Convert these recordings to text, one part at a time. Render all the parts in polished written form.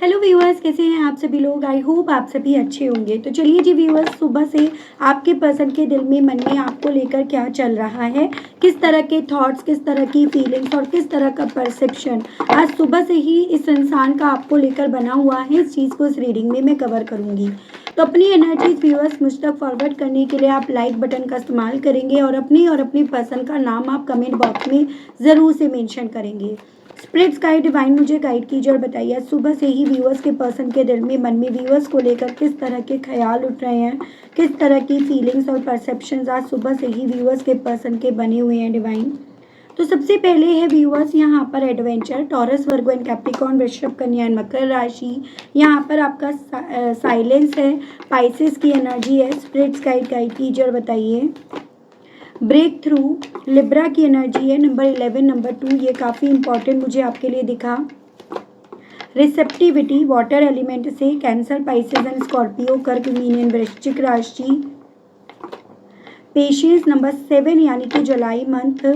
Hello viewers, कैसे हैं आप सभी लोग। आई होप आप सभी अच्छे होंगे। तो चलिए जी व्यूअर्स, सुबह से आपके पर्सन के दिल में, मन में आपको लेकर क्या चल रहा है, किस तरह के थॉट्स, किस तरह की फीलिंग्स और किस तरह का परसेप्शन आज सुबह से ही इस इंसान का आपको लेकर बना हुआ है, इस चीज़ को इस रीडिंग में मैं कवर करूँगी। तो अपनी एनर्जीज व्यूअर्स मुझ तक फॉरवर्ड करने के लिए आप लाइक बटन का इस्तेमाल करेंगे और अपनी पर्सन का नाम आप कमेंट बॉक्स में ज़रूर से मेंशन करेंगे। स्पिरिट्स गाइड डिवाइन मुझे गाइड कीजिए और बताइए सुबह से ही व्यूअर्स के पर्सन के दिल में, मन में व्यूअर्स को लेकर किस तरह के ख्याल उठ रहे हैं, किस तरह की फीलिंग्स और परसेप्शंस आज सुबह से ही व्यूअर्स के पर्सन के बने हुए हैं डिवाइन। तो सबसे पहले है व्यूअर्स यहाँ पर adventure, taurus, Virgo and Capricorn, वृषभ, कन्या एंड मकर राशि। यहाँ पर आपका साइलेंस है, पाइसेस की एनर्जी है। स्पिरिट्स गाइड कीजिए और बताइए। ब्रेक थ्रू, लिब्रा की एनर्जी है। नंबर 11, नंबर 2, ये काफ़ी इंपॉर्टेंट मुझे आपके लिए दिखा। रिसेप्टिविटी, वाटर एलिमेंट से कैंसर, पाइसेस एंड स्कॉर्पियो, कर्क, मीन एंड वृश्चिक राशि। पेशेंस, नंबर 7 यानी कि जुलाई month,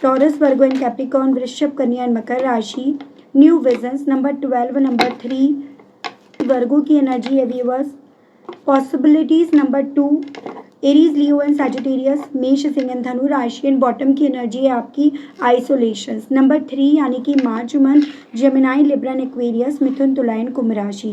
Taurus, Virgo and Capricorn, वृषभ, कन्या एंड मकर राशि। New visions, number 12, number 3, Virgo की एनर्जी है viewers. Possibilities, number 2, Aries, Leo and Sagittarius, मेष, सिंह एंड धनु राशि। एंड बॉटम की एनर्जी है आपकी आइसोलेशन। नंबर 3 यानी कि मार्च month, Gemini, Libra and Aquarius, मिथुन, तुला एंड कुंभ राशि।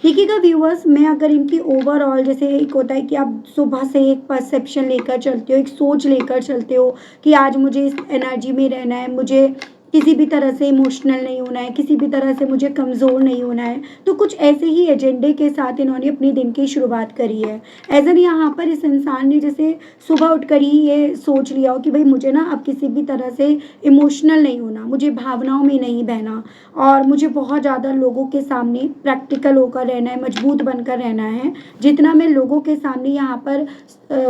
देखिएगा व्यूअर्स, मैं अगर इनकी ओवरऑल, जैसे एक होता है कि आप सुबह से एक परसेप्शन लेकर चलते हो, एक सोच लेकर चलते हो कि आज मुझे इस एनर्जी में रहना है, मुझे किसी भी तरह से इमोशनल नहीं होना है, किसी भी तरह से मुझे कमज़ोर नहीं होना है। तो कुछ ऐसे ही एजेंडे के साथ इन्होंने अपने दिन की शुरुआत करी है। एज़न यहाँ पर इस इंसान ने जैसे सुबह उठकर ही ये सोच लिया हो कि भाई मुझे ना अब किसी भी तरह से इमोशनल नहीं होना, मुझे भावनाओं में नहीं बहना और मुझे बहुत ज़्यादा लोगों के सामने प्रैक्टिकल होकर रहना है, मजबूत बनकर रहना है। जितना मैं लोगों के सामने यहाँ पर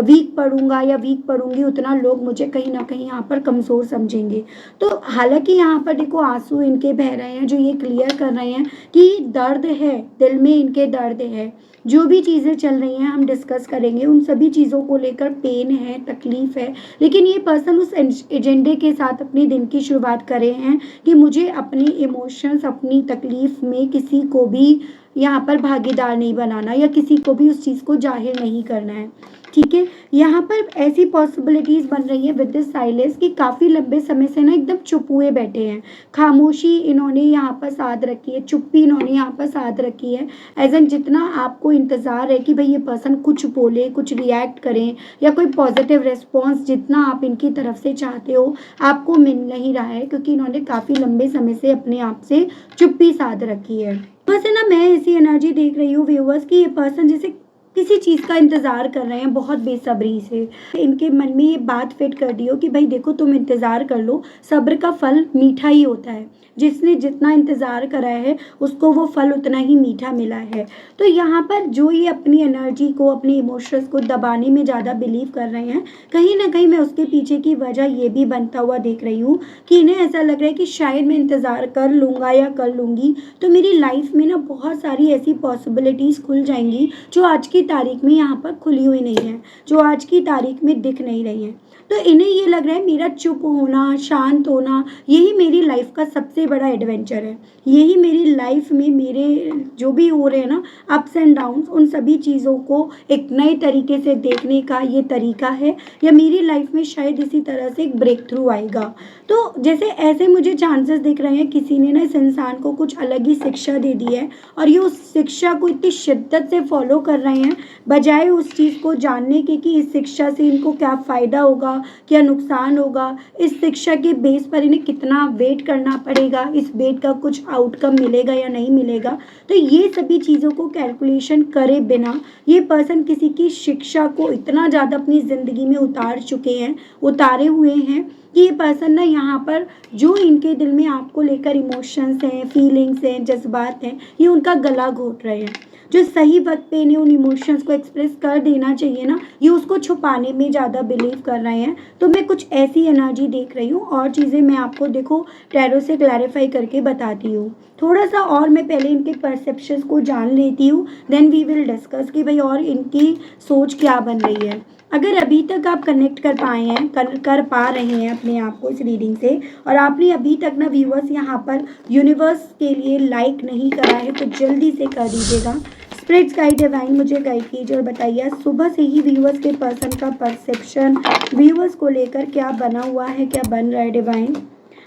वीक पढ़ूंगा या वीक पढ़ूंगी, उतना लोग मुझे कहीं ना कहीं यहाँ पर कमज़ोर समझेंगे। तो हालांकि यहाँ पर देखो आंसू इनके बह रहे हैं, जो ये क्लियर कर रहे हैं कि दर्द है, दिल में इनके दर्द है। जो भी चीज़ें चल रही हैं हम डिस्कस करेंगे, उन सभी चीज़ों को लेकर पेन है, तकलीफ है, लेकिन ये पर्सन उस एजेंडे के साथ अपने दिन की शुरुआत कर रहे हैं कि मुझे अपनी इमोशंस, अपनी तकलीफ में किसी को भी यहाँ पर भागीदार नहीं बनाना या किसी को भी उस चीज़ को जाहिर नहीं करना है। ठीक है, यहाँ पर ऐसी पॉसिबिलिटीज़ बन रही है विद दिस साइलेंस कि काफ़ी लंबे समय से ना एकदम चुप हुए बैठे हैं। खामोशी इन्होंने यहाँ पर साध रखी है, चुप्पी इन्होंने यहाँ पर साध रखी है। एज एन जितना आपको इंतज़ार है कि भाई ये पर्सन कुछ बोले, कुछ रिएक्ट करें या कोई पॉजिटिव रिस्पॉन्स जितना आप इनकी तरफ से चाहते हो, आपको मिल नहीं रहा है, क्योंकि इन्होंने काफ़ी लंबे समय से अपने आप से चुप्पी साध रखी है। वैसे ना मैं ऐसी एनर्जी देख रही हूँ व्यूअर्स कि ये पर्सन जैसे किसी चीज़ का इंतज़ार कर रहे हैं बहुत बेसब्री से। इनके मन में ये बात फिट कर दी हो कि भाई देखो तुम इंतज़ार कर लो, सब्र का फल मीठा ही होता है। जिसने जितना इंतज़ार करा है उसको वो फल उतना ही मीठा मिला है। तो यहाँ पर जो ये अपनी एनर्जी को, अपनी इमोशंस को दबाने में ज़्यादा बिलीव कर रहे हैं, कहीं ना कहीं मैं उसके पीछे की वजह ये भी बनता हुआ देख रही हूँ कि इन्हें ऐसा लग रहा है कि शायद मैं इंतज़ार कर लूँगा या कर लूँगी तो मेरी लाइफ में ना बहुत सारी ऐसी पॉसिबिलिटीज़ खुल जाएंगी जो आज की तारीख में यहाँ पर खुली हुई नहीं है, जो आज की तारीख में दिख नहीं रही है। तो इन्हें ये लग रहा है मेरा चुप होना, शांत होना, यही मेरी लाइफ का सबसे बड़ा एडवेंचर है। यही मेरी लाइफ में मेरे जो भी हो रहे हैं ना अप्स एंड डाउन्स, उन सभी चीज़ों को एक नए तरीके से देखने का ये तरीका है, या मेरी लाइफ में शायद इसी तरह से एक ब्रेक थ्रू आएगा। तो जैसे ऐसे मुझे चांसेस दिख रहे हैं किसी ने ना इस इंसान को कुछ अलग ही शिक्षा दे दी है और ये उस शिक्षा को इतनी शिद्दत से फॉलो कर रहे हैं, बजाय उस चीज़ को जानने के कि इस शिक्षा से इनको क्या फ़ायदा होगा, क्या नुकसान होगा, इस शिक्षा के बेस पर इन्हें कितना वेट करना पड़ेगा, इस वेट का कुछ आउटकम मिलेगा या नहीं मिलेगा। तो ये सभी चीज़ों को कैलकुलेशन करे बिना ये पर्सन किसी की शिक्षा को इतना ज़्यादा अपनी ज़िंदगी में उतारे हुए हैं कि ये पर्सन ना यहाँ पर जो इनके दिल में आपको लेकर इमोशंस हैं, फीलिंग्स हैं, जज्बात हैं, ये उनका गला घोट रहे हैं। जो सही वक्त पे इन्हें उन इमोशंस को एक्सप्रेस कर देना चाहिए ना, ये उसको छुपाने में ज़्यादा बिलीव कर रहे हैं। तो मैं कुछ ऐसी एनर्जी देख रही हूँ और चीज़ें मैं आपको देखो टैरो से क्लैरिफाई करके बताती हूँ। थोड़ा सा और मैं पहले इनके परसेप्शंस को जान लेती हूँ, देन वी विल डिस्कस कि भाई और इनकी सोच क्या बन रही है। अगर अभी तक आप कनेक्ट कर पाए हैं, कर पा रहे हैं अपने आप को इस रीडिंग से, और आपने अभी तक ना व्यूअर्स यहाँ पर यूनिवर्स के लिए लाइक नहीं करा है, तो जल्दी से कर दीजिएगा। स्पिरिट्स गाइड डिवाइन मुझे गाइड कीजिए और बताइए सुबह से ही व्यूअर्स के पर्सन का परसेप्शन व्यूअर्स को लेकर क्या बना हुआ है, क्या बन रहा है डिवाइन।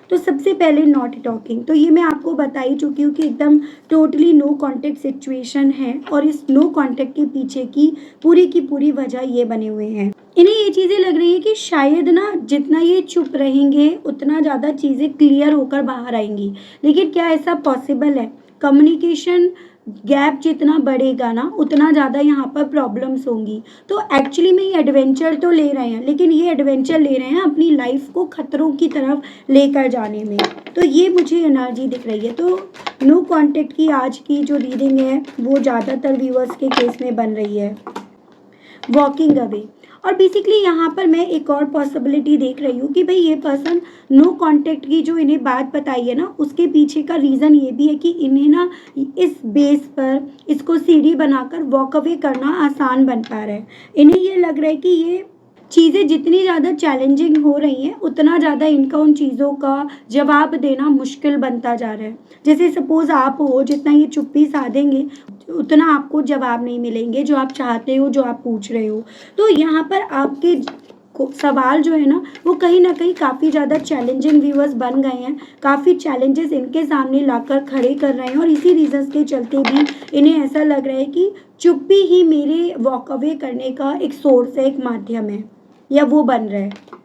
तो सबसे पहले नॉट टॉकिंग, तो ये मैं आपको बता ही चुकी हूँ कि एकदम टोटली नो कांटेक्ट सिचुएशन है, और इस नो कांटेक्ट के पीछे की पूरी वजह ये बने हुए हैं। इन्हें ये चीज़ें लग रही है कि शायद ना जितना ये चुप रहेंगे उतना ज़्यादा चीज़ें क्लियर होकर बाहर आएंगी, लेकिन क्या ऐसा पॉसिबल है? कम्युनिकेशन गैप जितना बढ़ेगा ना उतना ज़्यादा यहाँ पर प्रॉब्लम्स होंगी। तो एक्चुअली में ये एडवेंचर तो ले रहे हैं, लेकिन ये एडवेंचर ले रहे हैं अपनी लाइफ को खतरों की तरफ लेकर जाने में। तो ये मुझे एनर्जी दिख रही है। तो नो कांटेक्ट की आज की जो रीडिंग है वो ज़्यादातर व्यूअर्स के केस में बन रही है। वॉकिंग अवे, और बेसिकली यहाँ पर मैं एक और पॉसिबिलिटी देख रही हूँ कि भाई ये पर्सन नो कांटेक्ट की जो इन्हें बात बताई है ना, उसके पीछे का रीज़न ये भी है कि इन्हें ना इस बेस पर इसको सीढ़ी बनाकर वॉक अवे करना आसान बन पा रहा है। इन्हें ये लग रहा है कि ये चीज़ें जितनी ज़्यादा चैलेंजिंग हो रही हैं उतना ज़्यादा इनका उन चीज़ों का जवाब देना मुश्किल बनता जा रहा है। जैसे सपोज़ आप हो, जितना ये चुप्पी साधेंगे उतना आपको जवाब नहीं मिलेंगे जो आप चाहते हो, जो आप पूछ रहे हो। तो यहाँ पर आपके सवाल जो है ना वो कहीं ना कहीं काफ़ी ज़्यादा चैलेंजिंग व्यूअर्स बन गए हैं, काफ़ी चैलेंजेस इनके सामने लाकर खड़े कर रहे हैं, और इसी रीज़न्स के चलते भी इन्हें ऐसा लग रहा है कि चुप्पी ही मेरे वॉक अवे करने का एक सोर्स है, एक माध्यम है, या वो बन रहा है।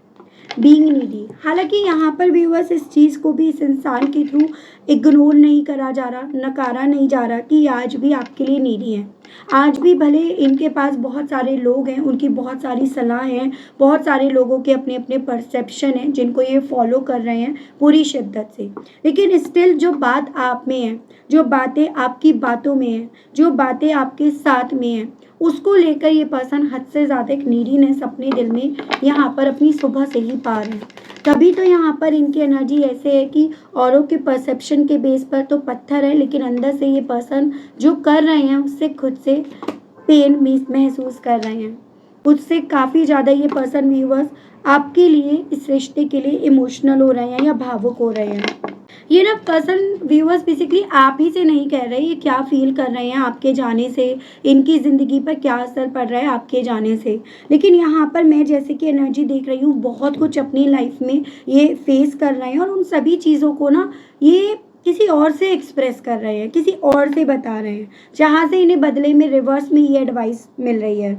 बीइंग नीडी, हालांकि यहाँ पर व्यूअर्स इस चीज़ को भी इस इंसान के थ्रू इग्नोर नहीं करा जा रहा, नकारा नहीं जा रहा कि आज भी आपके लिए नीडी है। आज भी भले इनके पास बहुत सारे लोग हैं, उनकी बहुत सारी सलाह हैं, बहुत सारे लोगों के अपने अपने परसेप्शन हैं जिनको ये फॉलो कर रहे हैं पूरी शिद्दत से, लेकिन स्टिल जो बात आप में है, जो बातें आपकी बातों में हैं, जो बातें आपके साथ में हैं, उसको लेकर ये पर्सन हद से ज़्यादा एक नीडीनेस अपने दिल में यहाँ पर अपनी सुबह से ही पा रहे हैं। तभी तो यहाँ पर इनकी एनर्जी ऐसे है कि औरों के परसेप्शन के बेस पर तो पत्थर है, लेकिन अंदर से ये पर्सन जो कर रहे हैं उससे खुद से पेन महसूस कर रहे हैं, उससे काफ़ी ज़्यादा ये पर्सन व्यूअर्स आपके लिए, इस रिश्ते के लिए इमोशनल हो रहे हैं या भावुक हो रहे हैं। ये ना पर्सन व्यूअर्स बेसिकली आप ही से नहीं कह रहे, ये क्या फील कर रहे हैं आपके जाने से, इनकी ज़िंदगी पर क्या असर पड़ रहा है आपके जाने से। लेकिन यहाँ पर मैं जैसे कि एनर्जी देख रही हूँ, बहुत कुछ अपनी लाइफ में ये फेस कर रहे हैं, और उन सभी चीज़ों को ना ये किसी और से एक्सप्रेस कर रहे हैं, किसी और से बता रहे हैं, जहाँ से इन्हें बदले में रिवर्स में ये एडवाइस मिल रही है।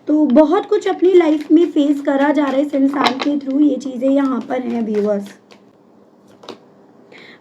तो बहुत कुछ अपनी लाइफ में फेस करा जा रहा है इस इंसान के थ्रू, ये चीज़ें यहाँ पर हैं व्यूअर्स।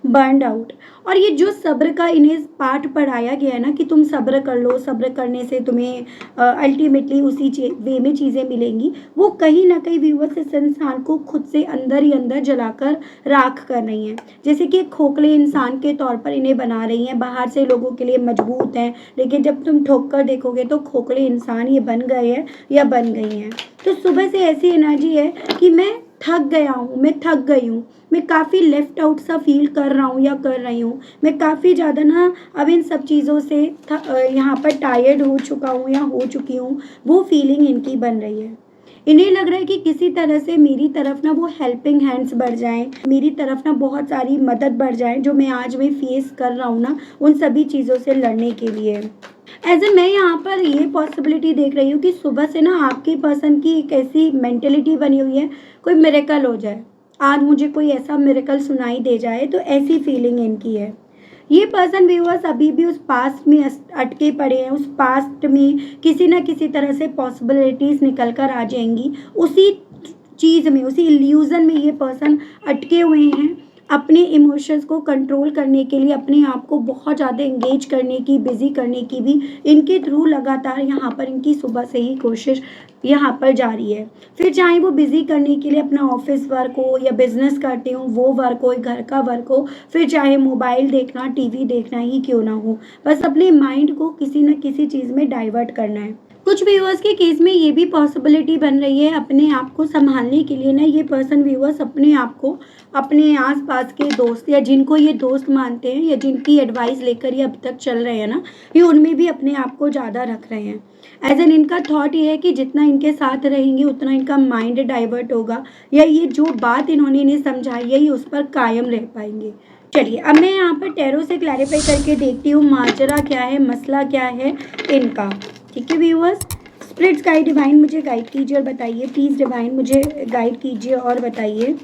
बर्नड आउट, और ये जो सब्र का इन्हें पाठ पढ़ाया गया है ना कि तुम सब्र कर लो, सब्र करने से तुम्हें अल्टीमेटली उसी वे में चीज़ें मिलेंगी, वो कहीं ना कहीं व्यूअर्स इस इंसान को खुद से अंदर ही अंदर जलाकर राख कर रही हैं। जैसे कि एक खोखले इंसान के तौर पर इन्हें बना रही हैं, बाहर से लोगों के लिए मजबूत हैं, लेकिन जब तुम ठोक कर देखोगे तो खोखले इंसान ये बन गए हैं या बन गई हैं। तो सुबह से ऐसी एनर्जी है कि मैं थक गया हूँ, मैं थक गई हूँ, मैं काफ़ी लेफ्ट आउट सा फील कर रहा हूँ या कर रही हूँ, मैं काफ़ी ज़्यादा ना अब इन सब चीज़ों से यहाँ पर टायर्ड हो चुका हूँ या हो चुकी हूँ, वो फीलिंग इनकी बन रही है। इन्हें लग रहा है कि किसी तरह से मेरी तरफ ना वो हेल्पिंग हैंड्स बढ़ जाएं, मेरी तरफ ना बहुत सारी मदद बढ़ जाए जो मैं आज में फेस कर रहा हूँ ना, उन सभी चीज़ों से लड़ने के लिए। एज ए मैं यहाँ पर ये पॉसिबिलिटी देख रही हूँ कि सुबह से ना आपके पर्सन की एक ऐसी मेंटेलिटी बनी हुई है, कोई मिरेकल हो जाए, आज मुझे कोई ऐसा मिरेकल सुनाई दे जाए, तो ऐसी फीलिंग इनकी है। ये पर्सन व्यूअर्स अभी भी उस पास्ट में अटके पड़े हैं, उस पास्ट में किसी न किसी तरह से पॉसिबिलिटीज़ निकल कर आ जाएंगी, उसी चीज़ में, उसी इल्यूज़न में ये पर्सन अटके हुए हैं। अपने इमोशंस को कंट्रोल करने के लिए, अपने आप को बहुत ज़्यादा एंगेज करने की, बिज़ी करने की भी इनके थ्रू लगातार यहाँ पर इनकी सुबह से ही कोशिश यहाँ पर जारी है। फिर चाहे वो बिज़ी करने के लिए अपना ऑफिस वर्क हो या बिजनेस करते हो वो वर्क हो, घर का वर्क हो, फिर चाहे मोबाइल देखना, टीवी देखना ही क्यों ना हो, बस अपने माइंड को किसी न किसी चीज़ में डाइवर्ट करना है। कुछ व्यूअर्स के केस में ये भी पॉसिबिलिटी बन रही है अपने आप को संभालने के लिए ना, ये पर्सन व्यूअर्स अपने आप को अपने आसपास के दोस्त या जिनको ये दोस्त मानते हैं या जिनकी एडवाइस लेकर ये अब तक चल रहे हैं ना, ये उनमें भी अपने आप को ज़्यादा रख रहे हैं। एज एन इनका थॉट ये है कि जितना इनके साथ रहेंगे उतना इनका माइंड डाइवर्ट होगा, या ये जो बात इन्होंने इन्हें समझाई है ये उस पर कायम रह पाएंगे। चलिए अब मैं यहाँ पर टैरो से क्लैरिफाई करके देखती हूँ माजरा क्या है, मसला क्या है इनका। ठीक है व्यूअर्स, स्पिरिट्स गाइड डिवाइन मुझे गाइड कीजिए और बताइए, प्लीज़ डिवाइन मुझे गाइड कीजिए और बताइए।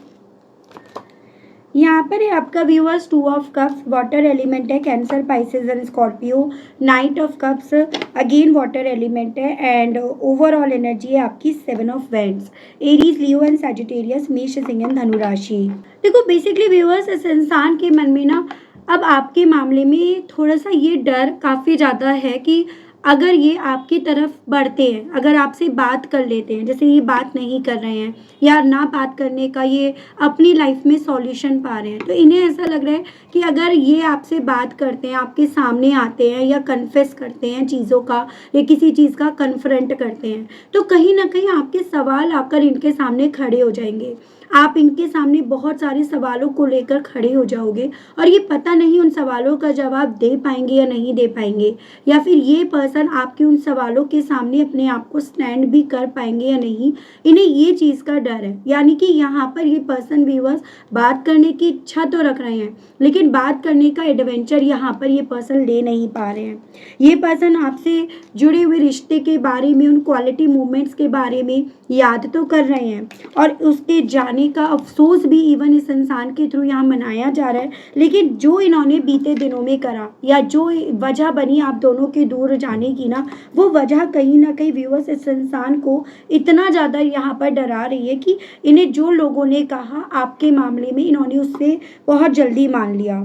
यहाँ पर है आपका viewers 2 of cups, water element है, Cancer, Pisces and Scorpio. Knight of cups again water element है, एंड ओवरऑल एनर्जी है आपकी 7 of wands, Aries, Leo and Sagittarius, मेष, सिंह एंड धनु राशि। देखो बेसिकली व्यूअर्स इस इंसान के मन में ना अब आपके मामले में थोड़ा सा ये डर काफ़ी ज़्यादा है कि अगर ये आपकी तरफ बढ़ते हैं, अगर आपसे बात कर लेते हैं, जैसे ये बात नहीं कर रहे हैं या ना बात करने का ये अपनी लाइफ में सॉल्यूशन पा रहे हैं, तो इन्हें ऐसा लग रहा है कि अगर ये आपसे बात करते हैं, आपके सामने आते हैं या कन्फेस करते हैं चीज़ों का या किसी चीज़ का कन्फ्रंट करते हैं, तो कहीं ना कहीं आपके सवाल आकर इनके सामने खड़े हो जाएंगे। आप इनके सामने बहुत सारे सवालों को लेकर खड़े हो जाओगे और ये पता नहीं उन सवालों का जवाब दे पाएंगे या नहीं दे पाएंगे, या फिर ये पर्सन आपके उन सवालों के सामने अपने आप को स्टैंड भी कर पाएंगे या नहीं, इन्हें ये चीज़ का डर है। यानी कि यहाँ पर ये पर्सन व्यूअर्स बात करने की इच्छा तो रख रहे हैं, लेकिन बात करने का एडवेंचर यहाँ पर ये पर्सन ले नहीं पा रहे हैं। ये पर्सन आपसे जुड़े हुए रिश्ते के बारे में, उन क्वालिटी मोमेंट्स के बारे में याद तो कर रहे हैं और उसके जाने का अफसोस भी इवन इस इंसान के थ्रू यहाँ मनाया जा रहा है, लेकिन जो इन्होंने बीते दिनों में करा या जो वजह बनी आप दोनों के दूर जाने की ना, वो वजह कहीं ना कहीं व्यूअर्स इस इंसान को इतना ज़्यादा यहाँ पर डरा रही है कि इन्हें जो लोगों ने कहा आपके मामले में इन्होंने उससे बहुत जल्दी मान लिया।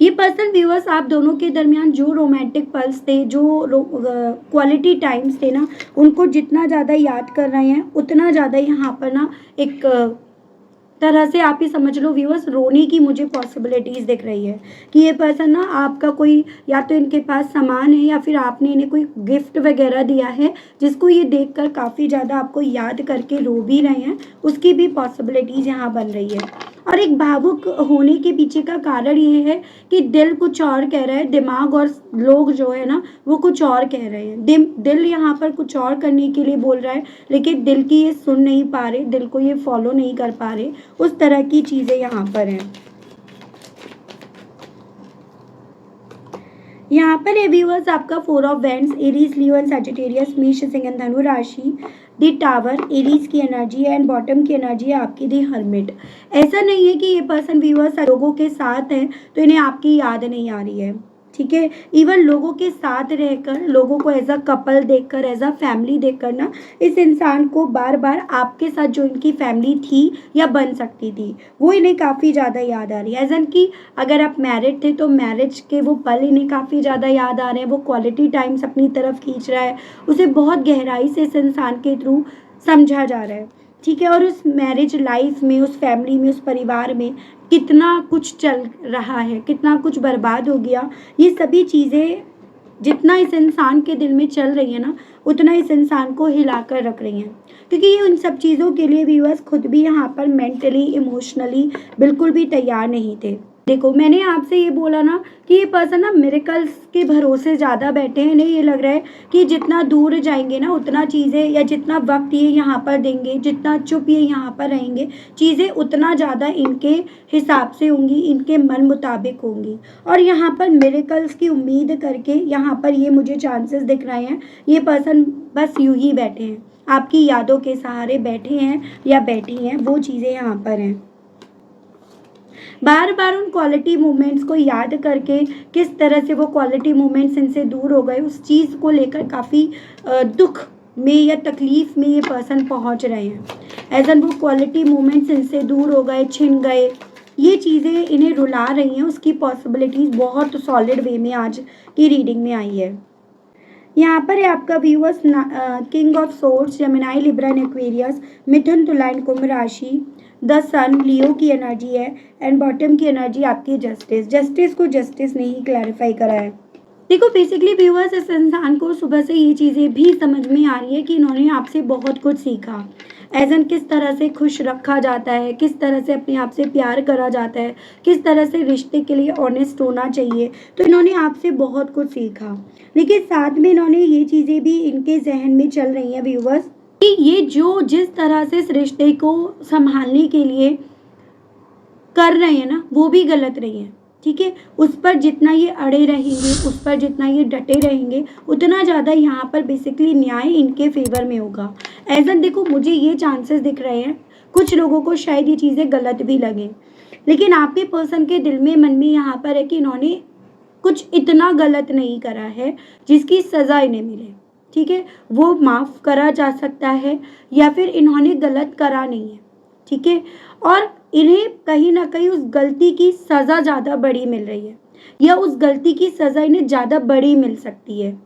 ये पर्सन व्यूअर्स आप दोनों के दरमियान जो रोमांटिक पल्स थे, जो क्वालिटी टाइम्स थे ना, उनको जितना ज़्यादा याद कर रहे हैं उतना ज़्यादा यहाँ पर ना एक तरह से आप ही समझ लो व्यूअर्स रोने की मुझे पॉसिबिलिटीज़ दिख रही है कि ये पर्सन ना आपका कोई या तो इनके पास सामान है या फिर आपने इन्हें कोई गिफ्ट वगैरह दिया है जिसको ये देखकर काफ़ी ज़्यादा आपको याद करके रो भी रहे हैं, उसकी भी पॉसिबिलिटीज़ यहाँ बन रही है। और एक भावुक होने के पीछे का कारण ये है कि दिल कुछ और कह रहा है, दिमाग और लोग जो है ना वो कुछ और कह रहे हैं। दिल यहाँ पर कुछ और करने के लिए बोल रहा है, लेकिन दिल की ये सुन नहीं पा रहे, दिल को ये फॉलो नहीं कर पा रहे, उस तरह की चीज़ें यहाँ पर हैं। यहाँ पर है व्यूअर्स आपका 4 of wands, Aries, Leo and Sagittarius, मेष, सिंह एंड धनु राशि। दी टावर एरीज की एनर्जी है एंड बॉटम की एनर्जी है आपकी दी हर्मिट। ऐसा नहीं है कि ये पर्सन व्यूअर्स लोगों के साथ है तो इन्हें आपकी याद नहीं आ रही है, ठीक है। इवन लोगों के साथ रहकर, लोगों को एज अ कपल देखकर, एज अ फैमिली देखकर ना, इस इंसान को बार बार आपके साथ जो इनकी फैमिली थी या बन सकती थी वो इन्हें काफ़ी ज़्यादा याद आ रही है। एज एन कि अगर आप मैरिड थे तो मैरिज के वो पल इन्हें काफ़ी ज़्यादा याद आ रहे हैं, वो क्वालिटी टाइम्स अपनी तरफ खींच रहा है, उसे बहुत गहराई से इस इंसान के थ्रू समझा जा रहा है, ठीक है। और उस मैरिज लाइफ में, उस फैमिली में, उस परिवार में कितना कुछ चल रहा है, कितना कुछ बर्बाद हो गया, ये सभी चीज़ें जितना इस इंसान के दिल में चल रही है ना उतना इस इंसान को हिलाकर रख रही हैं, क्योंकि ये उन सब चीज़ों के लिए व्यूअर्स खुद भी यहाँ पर मेंटली, इमोशनली बिल्कुल भी तैयार नहीं थे। देखो मैंने आपसे ये बोला ना कि ये पर्सन ना मिरेकल्स के भरोसे ज़्यादा बैठे हैं, इन्हें ये लग रहा है कि जितना दूर जाएंगे ना उतना चीज़ें, या जितना वक्त ये यहाँ पर देंगे, जितना चुप ये यहाँ पर रहेंगे, चीज़ें उतना ज़्यादा इनके हिसाब से होंगी, इनके मन मुताबिक होंगी। और यहाँ पर मिरेकल्स की उम्मीद करके यहाँ पर ये मुझे चांसेस दिख रहे हैं, ये पर्सन बस यूं ही बैठे हैं, आपकी यादों के सहारे बैठे हैं या बैठी हैं, वो चीज़ें यहाँ पर हैं। बार बार उन क्वालिटी मोमेंट्स को याद करके किस तरह से वो क्वालिटी मोमेंट्स इनसे दूर हो गए, उस चीज़ को लेकर काफ़ी दुख में या तकलीफ में ये पर्सन पहुंच रहे हैं। एज एन वो क्वालिटी मोमेंट्स इनसे दूर हो गए, छिन गए, ये चीज़ें इन्हें रुला रही हैं, उसकी पॉसिबिलिटीज़ बहुत सॉलिड वे में आज की रीडिंग में आई है। यहाँ पर है आपका viewers king of swords, Gemini, Libra and Aquarius, मिथुन, तुला एंड कुंभ राशि। द सन लियो की एनर्जी है एंड बॉटम की एनर्जी आपकी जस्टिस। जस्टिस को जस्टिस नहीं क्लैरिफाई करा है। देखो बेसिकली व्यूअर्स, इस इंसान को सुबह से ये चीज़ें भी समझ में आ रही है कि इन्होंने आपसे बहुत कुछ सीखा। एज़ एन किस तरह से खुश रखा जाता है, किस तरह से अपने आप से प्यार करा जाता है, किस तरह से रिश्ते के लिए ऑनेस्ट होना चाहिए। तो इन्होंने आपसे बहुत कुछ सीखा। लेकिन साथ में इन्होंने ये चीज़ें भी इनके ज़हन में चल रही हैं व्यूअर्स, कि ये जो जिस तरह से इस रिश्ते को संभालने के लिए कर रहे हैं ना, वो भी गलत नहीं है। ठीक है, उस पर जितना ये अड़े रहेंगे, उस पर जितना ये डटे रहेंगे, उतना ज़्यादा यहाँ पर बेसिकली न्याय इनके फेवर में होगा। एज़ एन देखो, मुझे ये चांसेस दिख रहे हैं, कुछ लोगों को शायद ये चीज़ें गलत भी लगें, लेकिन आपके पर्सन के दिल में मन में यहाँ पर है कि इन्होंने कुछ इतना गलत नहीं करा है जिसकी सज़ा इन्हें मिले। ठीक है, वो माफ़ करा जा सकता है, या फिर इन्होंने गलत करा नहीं है। ठीक है, और इन्हें कहीं ना कहीं उस गलती की सज़ा ज़्यादा बड़ी मिल रही है, या उस गलती की सज़ा इन्हें ज़्यादा बड़ी मिल सकती है।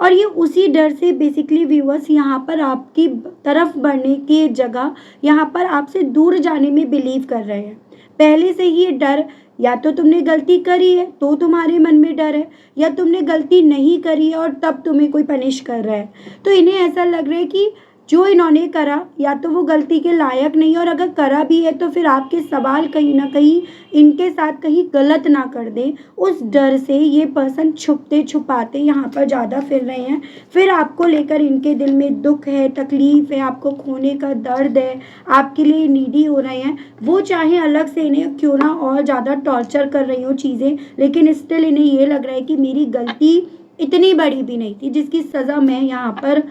और ये उसी डर से बेसिकली व्यूअर्स यहाँ पर आपकी तरफ बढ़ने की जगह यहाँ पर आपसे दूर जाने में बिलीव कर रहे हैं। पहले से ही ये डर, या तो तुमने गलती करी है तो तुम्हारे मन में डर है, या तुमने गलती नहीं करी है और तब तुम्हें कोई पनिश कर रहा है। तो इन्हें ऐसा लग रहा है कि जो इन्होंने करा या तो वो गलती के लायक नहीं, और अगर करा भी है तो फिर आपके सवाल कहीं ना कहीं इनके साथ कहीं गलत ना कर दें, उस डर से ये पर्सन छुपते छुपाते यहाँ पर ज़्यादा फिर रहे हैं। फिर आपको लेकर इनके दिल में दुख है, तकलीफ़ है, आपको खोने का दर्द है, आपके लिए नीडी हो रहे हैं। वो चाहे अलग से इन्हें क्यों ना और ज़्यादा टॉर्चर कर रही हो चीज़ें, लेकिन स्टिल इन्हें ये लग रहा है कि मेरी गलती इतनी बड़ी भी नहीं थी जिसकी सज़ा मैं यहाँ पर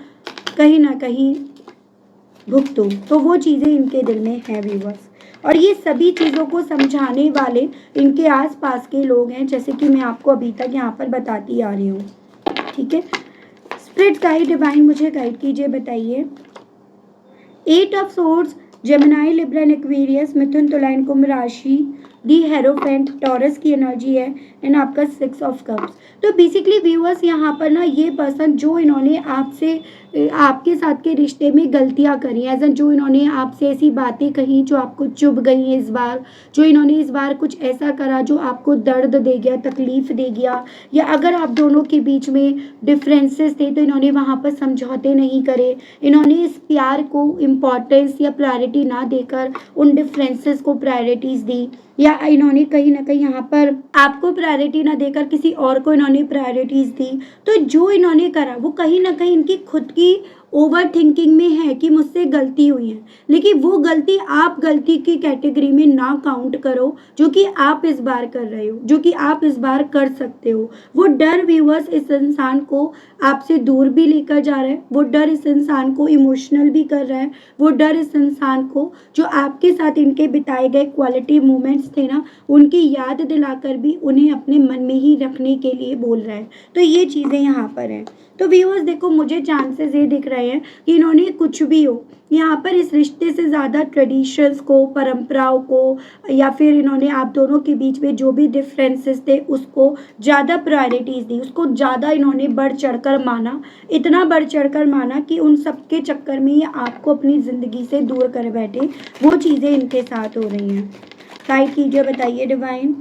कहीं ना कहीं भुगतूं। तो वो चीज़ें इनके दिल में हैं व्यूअर्स, और ये सभी चीज़ों को समझाने वाले इनके आसपास के लोग हैं, जैसे कि मैं आपको अभी तक यहाँ पर बताती आ रही हूँ। ठीक है, स्पिरिट गाइड डिवाइन मुझे गाइड कीजिए, बताइए। 8 of swords, Gemini, Libra and Aquarius, मिथुन, तुला एंड कुंभ राशि, दी हेरोफेंट, टॉरस की एनर्जी है, एंड आपका 6 ऑफ कप्स। तो बेसिकली व्यूअर्स यहाँ पर ना ये पर्सन जो इन्होंने आपसे आपके साथ के रिश्ते में गलतियाँ करी, एज एन जो इन्होंने आपसे ऐसी बातें कही जो आपको चुभ गई हैं इस बार, जो इन्होंने इस बार कुछ ऐसा करा जो आपको दर्द दे गया, तकलीफ दे गया, या अगर आप दोनों के बीच में डिफरेंसेस थे तो इन्होंने वहाँ पर समझौते नहीं करे, इन्होंने इस प्यार को इम्पॉर्टेंस या प्रायोरिटी ना देकर उन डिफरेंसेस को प्रायोरिटीज़ दी, या इन्होंने कहीं ना कहीं यहाँ पर आपको प्रायोरिटी ना देकर किसी और को इन्होंने प्रायोरिटीज़ दी। तो जो इन्होंने करा वो कहीं ना कहीं इनकी खुद की ओवर थिंकिंग में है कि मुझसे गलती हुई है, लेकिन वो गलती आप गलती की कैटेगरी में ना काउंट करो जो कि आप इस बार कर रहे हो, जो कि आप इस बार कर सकते हो। वो डर व्यूअर्स इस इंसान को आपसे दूर भी लेकर जा रहा है, वो डर इस इंसान को इमोशनल भी कर रहा है, वो डर इस इंसान को जो आपके साथ इनके बिताए गए क्वालिटी मोमेंट्स थे ना, उनकी याद दिलाकर भी उन्हें अपने मन में ही रखने के लिए बोल रहा है। तो ये चीज़ें यहाँ पर हैं। तो व्यूअर्स देखो, मुझे चांसेस ये दिख रहे हैं कि इन्होंने कुछ भी हो यहाँ पर इस रिश्ते से ज़्यादा ट्रेडिशंस को, परंपराओं को, या फिर इन्होंने आप दोनों के बीच में जो भी डिफरेंसेस थे उसको ज़्यादा प्रायोरिटीज़ दी, उसको ज़्यादा इन्होंने बढ़ चढ़कर माना, इतना बढ़ चढ़कर माना कि उन सब के चक्कर में ये आपको अपनी ज़िंदगी से दूर कर बैठे। वो चीज़ें इनके साथ हो रही हैं। गाइड कीजिए, बताइए डिवाइन।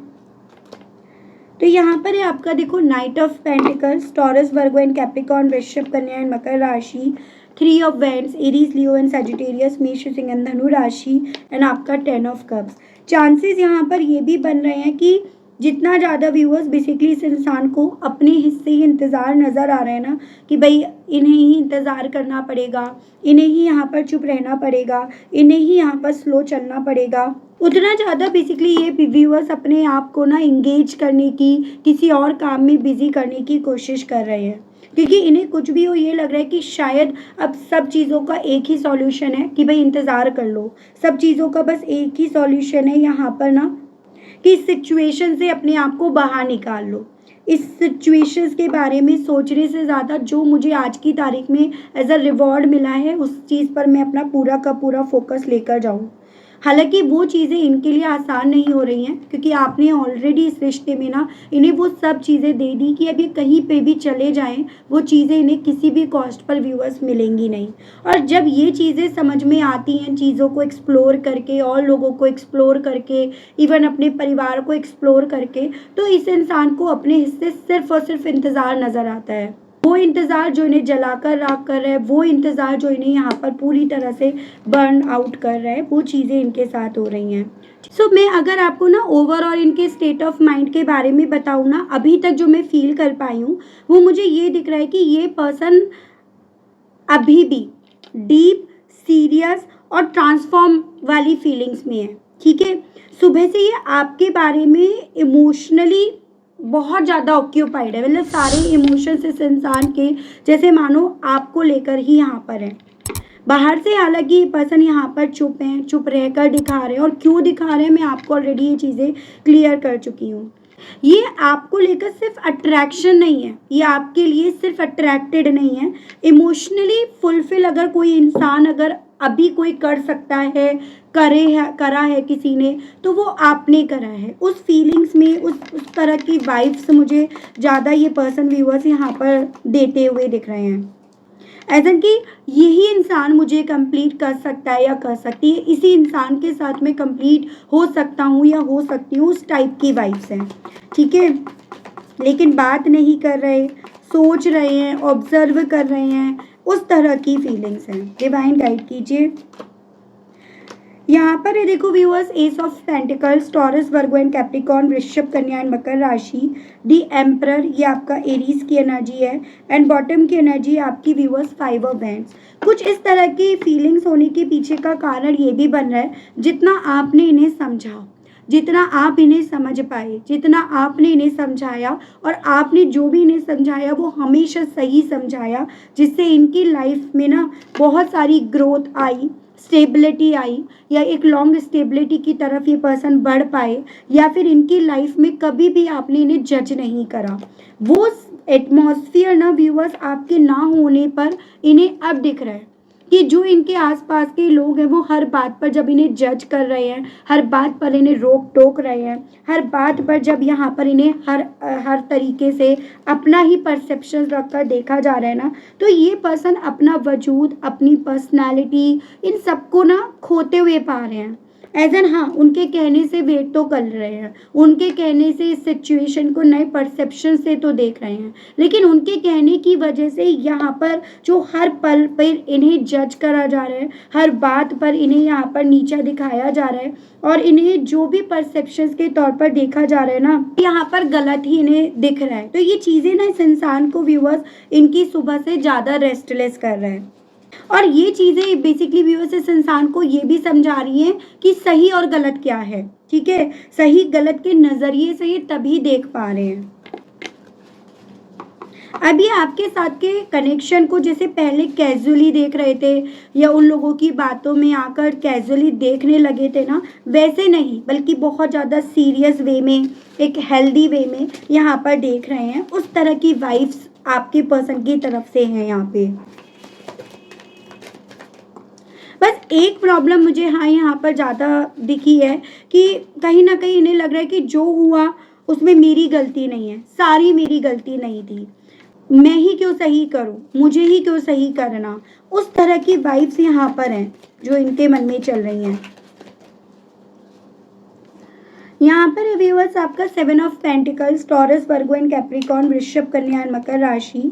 तो यहाँ पर है आपका देखो night of pentacles, Taurus, Virgo and Capricorn, वृषभ, कन्या एंड मकर राशि, 3 of wands, Aries, Leo and Sagittarius, मेष, सिंह एंड धनु राशि, एंड आपका 10 ऑफ कप्स। चांसेस यहाँ पर ये भी बन रहे हैं कि जितना ज़्यादा व्यूअर्स बेसिकली इस इंसान को अपने हिस्से ही इंतज़ार नज़र आ रहे हैं ना, कि भाई इन्हें ही इंतज़ार करना पड़ेगा, इन्हें ही यहाँ पर चुप रहना पड़ेगा, इन्हें ही यहाँ पर स्लो चलना पड़ेगा, उतना ज़्यादा बेसिकली ये व्यूअर्स अपने आप को ना इंगेज करने की, किसी और काम में बिजी करने की कोशिश कर रहे हैं, क्योंकि इन्हें कुछ भी हो ये लग रहा है कि शायद अब सब चीज़ों का एक ही सॉल्यूशन है कि भाई इंतज़ार कर लो। सब चीज़ों का बस एक ही सॉल्यूशन है यहाँ पर ना, कि इस सिचुएशन से अपने आप को बाहर निकाल लो। इस सिचुएशंस के बारे में सोचने से ज़्यादा जो मुझे आज की तारीख में एज अ रिवॉर्ड मिला है उस चीज़ पर मैं अपना पूरा का पूरा फोकस लेकर जाऊँ। हालांकि वो चीज़ें इनके लिए आसान नहीं हो रही हैं, क्योंकि आपने ऑलरेडी इस रिश्ते में ना इन्हें वो सब चीज़ें दे दी कि अब ये कहीं पे भी चले जाएं वो चीज़ें इन्हें किसी भी कॉस्ट पर व्यूअर्स मिलेंगी नहीं। और जब ये चीज़ें समझ में आती हैं, चीज़ों को एक्सप्लोर करके और लोगों को एक्सप्लोर करके, इवन अपने परिवार को एक्सप्लोर करके, तो इस इंसान को अपने हिस्से सिर्फ और सिर्फ इंतज़ार नज़र आता है। वो इंतज़ार जो इन्हें जलाकर राख कर रहा है, वो इंतज़ार जो इन्हें यहाँ पर पूरी तरह से बर्न आउट कर रहा है, वो चीज़ें इनके साथ हो रही हैं। सो मैं अगर आपको ना ओवरऑल इनके स्टेट ऑफ माइंड के बारे में बताऊँ ना, अभी तक जो मैं फील कर पाई हूँ वो मुझे ये दिख रहा है कि ये पर्सन अभी भी डीप, सीरियस और ट्रांसफॉर्म वाली फीलिंग्स में है। ठीक है, सुबह से ये आपके बारे में इमोशनली बहुत ज़्यादा ऑक्यूपाइड है, मतलब सारे इमोशंस इस इंसान के जैसे मानो आपको लेकर ही यहाँ पर है। बाहर से हालांकि ये पर्सन यहाँ पर चुप हैं, चुप रहकर दिखा रहे हैं, और क्यों दिखा रहे हैं मैं आपको ऑलरेडी ये चीज़ें क्लियर कर चुकी हूँ। ये आपको लेकर सिर्फ अट्रैक्शन नहीं है, ये आपके लिए सिर्फ अट्रैक्टेड नहीं है, इमोशनली फुलफिल अगर कोई इंसान अगर अभी कोई कर सकता है, करा है किसी ने, तो वो आपने करा है। उस फीलिंग्स में उस तरह की वाइब्स मुझे ज़्यादा ये पर्सन व्यूअर्स यहाँ पर देते हुए दिख रहे हैं। ऐसा कि यही इंसान मुझे कंप्लीट कर सकता है या कर सकती है, इसी इंसान के साथ में कंप्लीट हो सकता हूँ या हो सकती हूँ, उस टाइप की वाइब्स हैं। ठीक है, लेकिन बात नहीं कर रहे, सोच रहे हैं, ऑब्जर्व कर रहे हैं, उस तरह की फीलिंग्स हैं। डिवाइन गाइड कीजिए। यहाँ पर ये देखो viewers, S of pentacles, Taurus, Virgo and Capricorn, वृषभ, कन्या एंड मकर राशि, दी एम्परर, ये आपका एरीज की एनर्जी है, एंड बॉटम की एनर्जी आपकी व्यूअर्स 5 ऑफ वैंड्स। कुछ इस तरह की फीलिंग्स होने के पीछे का कारण ये भी बन रहा है, जितना आपने इन्हें समझा, जितना आप इन्हें समझ पाए, जितना आपने इन्हें समझाया, और आपने जो भी इन्हें समझाया वो हमेशा सही समझाया, जिससे इनकी लाइफ में ना बहुत सारी ग्रोथ आई, स्टेबिलिटी आई, या एक लॉन्ग स्टेबिलिटी की तरफ ये पर्सन बढ़ पाए, या फिर इनकी लाइफ में कभी भी आपने इन्हें जज नहीं करा। वो एटमॉस्फेयर ना व्यूअर्स आपके ना होने पर इन्हें अब दिख रहा है कि जो इनके आसपास के लोग हैं वो हर बात पर जब इन्हें जज कर रहे हैं, हर बात पर इन्हें रोक टोक रहे हैं, हर बात पर जब यहाँ पर इन्हें हर तरीके से अपना ही परसेप्शन रखकर देखा जा रहा है ना, तो ये पर्सन अपना वजूद, अपनी पर्सनालिटी, इन सबको ना खोते हुए पा रहे हैं। एज एन हाँ, उनके कहने से वेट तो कर रहे हैं, उनके कहने से इस सिचुएशन को नए परसेप्शन से तो देख रहे हैं, लेकिन उनके कहने की वजह से यहाँ पर जो हर पल पर इन्हें जज करा जा रहा है, हर बात पर इन्हें यहाँ पर नीचा दिखाया जा रहा है, और इन्हें जो भी परसेप्शंस के तौर पर देखा जा रहा है ना, यहाँ पर गलत ही इन्हें दिख रहा है। तो ये चीज़ें ना इस इंसान को व्यूअर्स इनकी सुबह से ज़्यादा रेस्टलेस कर रहे हैं, और ये चीज़ें बेसिकली व्यूअर्स इस इंसान को ये भी समझा रही हैं कि सही और गलत क्या है। ठीक है, सही गलत के नज़रिए से ये तभी देख पा रहे हैं। अभी आपके साथ के कनेक्शन को जैसे पहले कैजुअली देख रहे थे, या उन लोगों की बातों में आकर कैजुअली देखने लगे थे ना, वैसे नहीं, बल्कि बहुत ज़्यादा सीरियस वे में, एक हेल्दी वे में यहाँ पर देख रहे हैं। उस तरह की वाइब्स आपके पर्सन की तरफ से हैं यहाँ पे। बस एक प्रॉब्लम मुझे यहाँ पर ज़्यादा दिखी है कि कहीं ना कहीं इन्हें लग रहा है कि जो हुआ उसमें मेरी गलती नहीं है, सारी मेरी गलती नहीं थी, मैं ही क्यों सही करूं, मुझे ही क्यों सही करना। उस तरह की वाइब्स यहाँ पर हैं जो इनके मन में चल रही हैं। यहाँ पर व्यूअर्स आपका 7 of pentacles, Taurus, Virgo and Capricorn, वृषभ, कन्या एंड मकर राशि,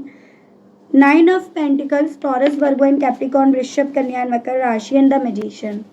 9 of pentacles, Taurus, Virgo and Capricorn, वृषभ, कन्या एंड मकर राशि, एंड द मैजिशियन।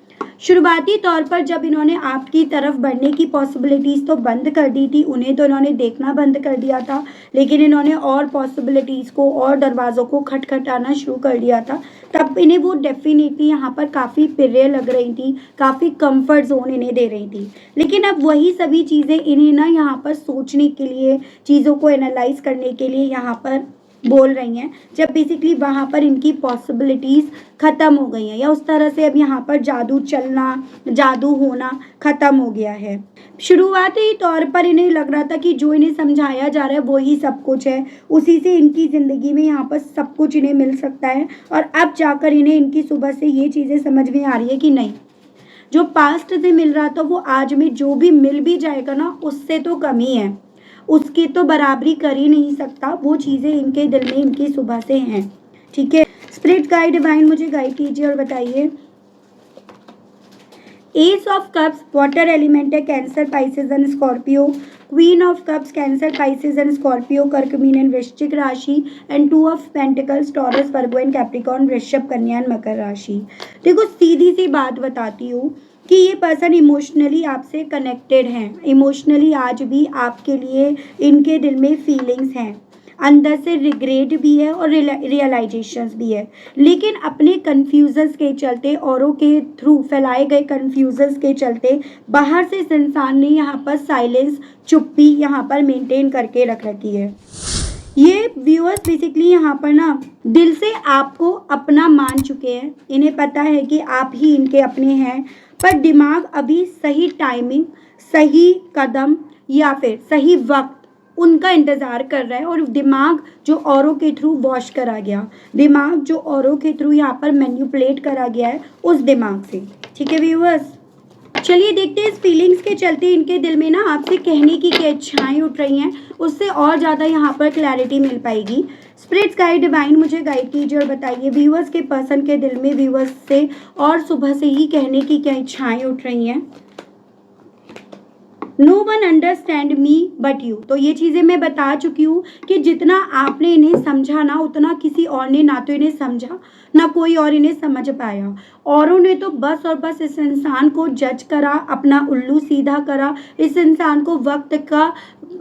शुरुआती तौर पर जब इन्होंने आपकी तरफ बढ़ने की पॉसिबिलिटीज़ तो बंद कर दी थी, उन्हें तो इन्होंने देखना बंद कर दिया था, लेकिन इन्होंने और पॉसिबिलिटीज़ को और दरवाज़ों को खटखटाना शुरू कर दिया था, तब इन्हें वो डेफिनेटली यहाँ पर काफ़ी प्रिय लग रही थी, काफ़ी कंफर्ट जोन इन्हें दे रही थी। लेकिन अब वही सभी चीज़ें इन्हें ना यहाँ पर सोचने के लिए, चीज़ों को एनालाइज करने के लिए यहाँ पर बोल रही हैं, जब बेसिकली वहाँ पर इनकी पॉसिबिलिटीज़ ख़त्म हो गई हैं, या उस तरह से अब यहाँ पर जादू चलना, जादू होना ख़त्म हो गया है। शुरुआती तौर पर इन्हें लग रहा था कि जो इन्हें समझाया जा रहा है वो ही सब कुछ है, उसी से इनकी ज़िंदगी में यहाँ पर सब कुछ इन्हें मिल सकता है, और अब जाकर इन्हें इनकी सुबह से ये चीज़ें समझ में आ रही है कि नहीं, जो पास्ट से मिल रहा था वो आज में जो भी मिल भी जाएगा ना उससे तो कमी है, उसकी तो बराबरी कर ही नहीं सकता। वो चीज़ें इनके दिल में इनकी सुबह से हैं। ठीक है, स्पिरिट गाइड डिवाइन मुझे गाइड कीजिए और बताइए। Ace of cups water element है, Cancer, Pisces and Scorpio. Queen of cups Cancer, Pisces and Scorpio, कर्क, मीन एंड वृश्चिक राशि। And two of pentacles Taurus, Virgo and Capricorn, वृषभ, कन्या एंड मकर राशि। देखो सीधी सी बात बताती हूँ कि ये पर्सन इमोशनली आपसे कनेक्टेड हैं, इमोशनली आज भी आपके लिए इनके दिल में फीलिंग्स हैं, अंदर से रिग्रेट भी है और रियलाइजेशंस भी है, लेकिन अपने कन्फ्यूजन्स के चलते, औरों के थ्रू फैलाए गए कन्फ्यूजन्स के चलते बाहर से इस इंसान ने यहाँ पर साइलेंस, चुप्पी यहाँ पर मेंटेन करके रख रखी है। ये व्यूअर्स बेसिकली यहाँ पर ना दिल से आपको अपना मान चुके हैं, इन्हें पता है कि आप ही इनके अपने हैं, पर दिमाग अभी सही टाइमिंग, सही कदम या फिर सही वक्त उनका इंतज़ार कर रहा है। और दिमाग जो औरों के थ्रू वॉश करा गया, दिमाग जो औरों के थ्रू यहाँ पर मैन्युपुलेट करा गया है उस दिमाग से। ठीक है व्यूअर्स, चलिए देखते हैं इस फीलिंग्स के चलते इनके दिल में ना आपसे कहने की क्या इच्छाएं उठ रही हैं, उससे और ज़्यादा यहाँ पर क्लैरिटी मिल पाएगी। स्पिरिट्स गाइड डिवाइन मुझे गाइड कीजिए और बताइए व्यूअर्स के पर्सन के दिल में व्यूअर्स से और सुबह से ही कहने की क्या इच्छाएं उठ रही हैं। No one understand me but you, तो ये चीज़ें मैं बता चुकी हूँ कि जितना आपने इन्हें समझा ना उतना किसी और ने ना तो इन्हें समझा ना कोई और इन्हें समझ पाया। औरों ने तो बस और बस इस इंसान को जज करा, अपना उल्लू सीधा करा, इस इंसान को वक्त का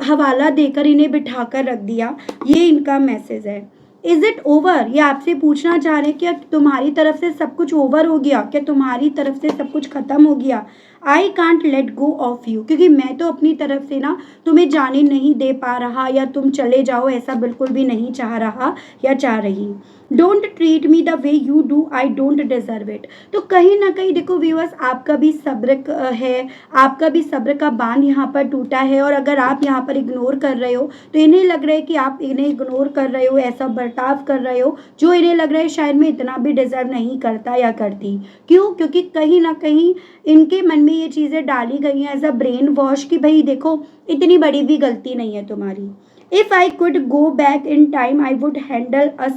हवाला देकर इन्हें बिठा कर रख दिया। ये इनका मैसेज है। इज इट ओवर, ये आपसे पूछना चाह रहे हैं क्या तुम्हारी तरफ से सब कुछ ओवर हो गया, क्या तुम्हारी तरफ से सब कुछ खत्म हो गया। I can't let go of you, क्योंकि मैं तो अपनी तरफ से ना तुम्हें जाने नहीं दे पा रहा या तुम चले जाओ ऐसा बिल्कुल भी नहीं चाह रहा या चाह रही। Don't treat me the way you do, I don't deserve it. तो कहीं ना कहीं देखो व्यूअर्स, आपका भी सब्र है, आपका भी सब्र का बांध यहाँ पर टूटा है। और अगर आप यहाँ पर इग्नोर कर रहे हो तो इन्हें लग रहा है कि आप इन्हें इग्नोर कर रहे हो, ऐसा बर्ताव कर रहे हो जो इन्हें लग रहा है शायद मैं इतना भी डिजर्व नहीं करता या करती। क्यों? क्योंकि कहीं ना कहीं इनके मन में ये चीज़ें डाली गई हैं एज अ ब्रेन वॉश कि भाई देखो इतनी बड़ी भी गलती नहीं है तुम्हारी। If I could go back in time I would handle us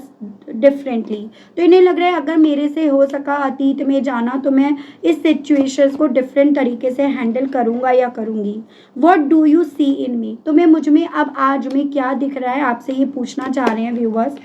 differently, तो इन्हें लग रहा है अगर मेरे से हो सका अतीत में जाना तो मैं इस सिचुएशंस को डिफरेंट तरीके से हैंडल करूँगा या करूँगी। व्हाट डू यू सी इन मी, तुम्हें मुझ में अब आज में क्या दिख रहा है, आपसे ये पूछना चाह रहे हैं viewers.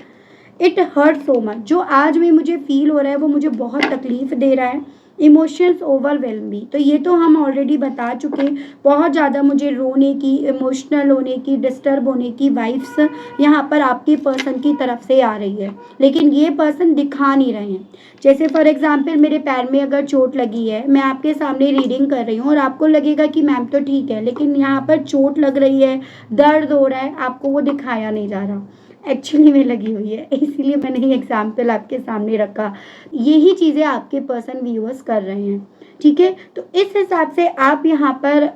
It hurt so much, जो आज में मुझे फील हो रहा है वो मुझे बहुत तकलीफ दे रहा है। इमोशंस ओवरवेलम मी, तो ये तो हम ऑलरेडी बता चुके, बहुत ज़्यादा मुझे रोने की, इमोशनल होने की, डिस्टर्ब होने की वाइब्स यहाँ पर आपके पर्सन की तरफ से आ रही है, लेकिन ये पर्सन दिखा नहीं रहे हैं। जैसे फॉर एग्जांपल मेरे पैर में अगर चोट लगी है, मैं आपके सामने रीडिंग कर रही हूँ और आपको लगेगा कि मैम तो ठीक है, लेकिन यहाँ पर चोट लग रही है, दर्द हो रहा है, आपको वो दिखाया नहीं जा रहा, एक्चुअली में लगी हुई है, इसीलिए मैंने ये एग्जाम्पल आपके सामने रखा। यही चीज़ें आपके पर्सन व्यूअर्स कर रहे हैं। ठीक है, तो इस हिसाब से आप यहाँ पर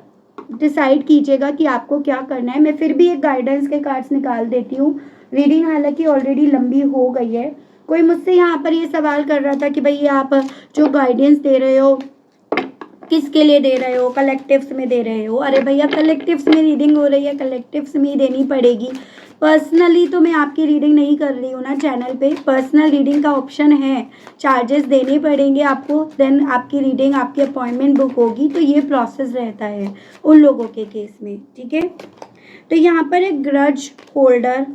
डिसाइड कीजिएगा कि आपको क्या करना है। मैं फिर भी एक गाइडेंस के कार्ड्स निकाल देती हूँ। रीडिंग हालांकि ऑलरेडी लंबी हो गई है। कोई मुझसे यहाँ पर ये सवाल कर रहा था कि भाई आप जो गाइडेंस दे रहे हो किसके लिए दे रहे हो, कलेक्टिव्स में दे रहे हो। अरे भैया कलेक्टिव्स में रीडिंग हो रही है, कलेक्टिव्स में ही देनी पड़ेगी। पर्सनली तो मैं आपकी रीडिंग नहीं कर रही हूँ ना चैनल पे, पर्सनल रीडिंग का ऑप्शन है, चार्जेस देने पड़ेंगे आपको, देन आपकी रीडिंग, आपकी अपॉइंटमेंट बुक होगी। तो ये प्रोसेस रहता है उन लोगों के केस में। ठीक है, तो यहाँ पर एक grudge holder,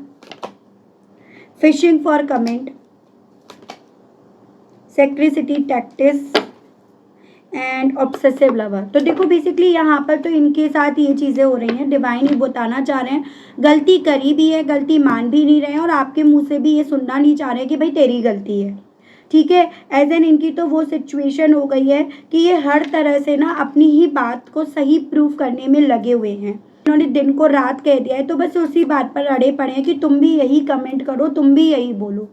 fishing for comment, secrecy tactics and obsessive lover. तो देखो बेसिकली यहाँ पर तो इनके साथ ये चीज़ें हो रही हैं। डिवाइन ही बताना चाह रहे हैं गलती करी भी है, गलती मान भी नहीं रहे हैं, और आपके मुंह से भी ये सुनना नहीं चाह रहे कि भाई तेरी गलती है। ठीक है, एज एन इनकी तो वो सिचुएशन हो गई है कि ये हर तरह से ना अपनी ही बात को सही प्रूफ करने में लगे हुए हैं। उन्होंने दिन को रात कह दिया है तो बस उसी बात पर अड़े पड़े हैं कि तुम भी यही कमेंट करो, तुम भी यही बोलो।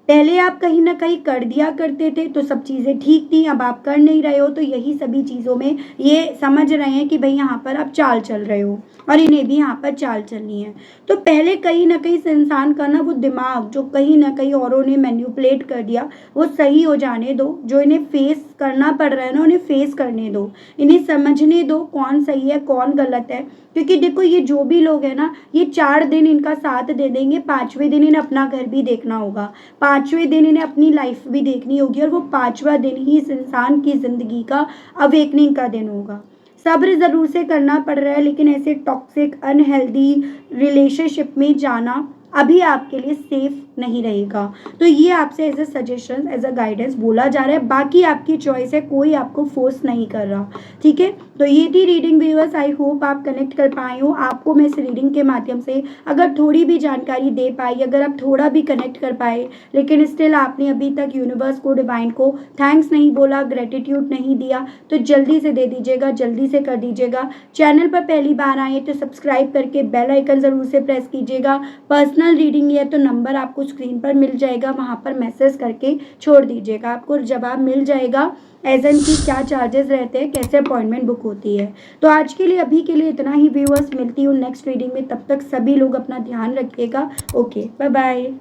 पहले आप कहीं ना कहीं कर दिया करते थे तो सब चीज़ें ठीक थी, अब आप कर नहीं रहे हो तो यही सभी चीज़ों में ये समझ रहे हैं कि भाई यहाँ पर आप चाल चल रहे हो और इन्हें भी यहाँ पर चाल चलनी है। तो पहले कहीं ना कहीं इस इंसान का ना वो दिमाग जो कहीं ना कहीं औरों ने मैन्युपुलेट कर दिया वो सही हो जाने दो। जो इन्हें फेस करना पड़ रहा है ना उन्हें फेस करने दो, इन्हें समझने दो कौन सही है कौन गलत है। क्योंकि देखो ये जो भी लोग हैं ना ये 4 दिन इनका साथ दे देंगे, 5वें दिन इन्हें अपना घर भी देखना होगा, 5वें दिन इन्हें अपनी लाइफ भी देखनी होगी और वो 5वां दिन ही इस इंसान की ज़िंदगी का अवेकनिंग का दिन होगा। सब्र ज़रूर से करना पड़ रहा है लेकिन ऐसे टॉक्सिक अनहेल्दी रिलेशनशिप में जाना अभी आपके लिए सेफ नहीं रहेगा। तो ये आपसे as a suggestion as a guidance बोला जा रहा है, बाकी आपकी चॉइस है, कोई आपको फोर्स नहीं कर रहा। ठीक है, तो ये थी रीडिंग व्यूअर्स। आई होप आप कनेक्ट कर पाए हो। आपको मैं इस रीडिंग के माध्यम से अगर थोड़ी भी जानकारी दे पाई, अगर आप थोड़ा भी कनेक्ट कर पाए लेकिन स्टिल आपने अभी तक यूनिवर्स को डिवाइन को थैंक्स नहीं बोला, ग्रेटिट्यूड नहीं दिया, तो जल्दी से दे दीजिएगा, जल्दी से कर दीजिएगा। चैनल पर पहली बार आए तो सब्सक्राइब करके बेल आइकन ज़रूर से प्रेस कीजिएगा। पर्सनल रीडिंग है तो नंबर आपको स्क्रीन पर मिल जाएगा, वहाँ पर मैसेज करके छोड़ दीजिएगा, आपको जवाब मिल जाएगा एज एन की क्या चार्जेस रहते हैं, कैसे अपॉइंटमेंट बुक होती है। तो आज के लिए अभी के लिए इतना ही व्यूअर्स, मिलती हूँ नेक्स्ट रीडिंग में, तब तक सभी लोग अपना ध्यान रखिएगा। Okay, bye bye.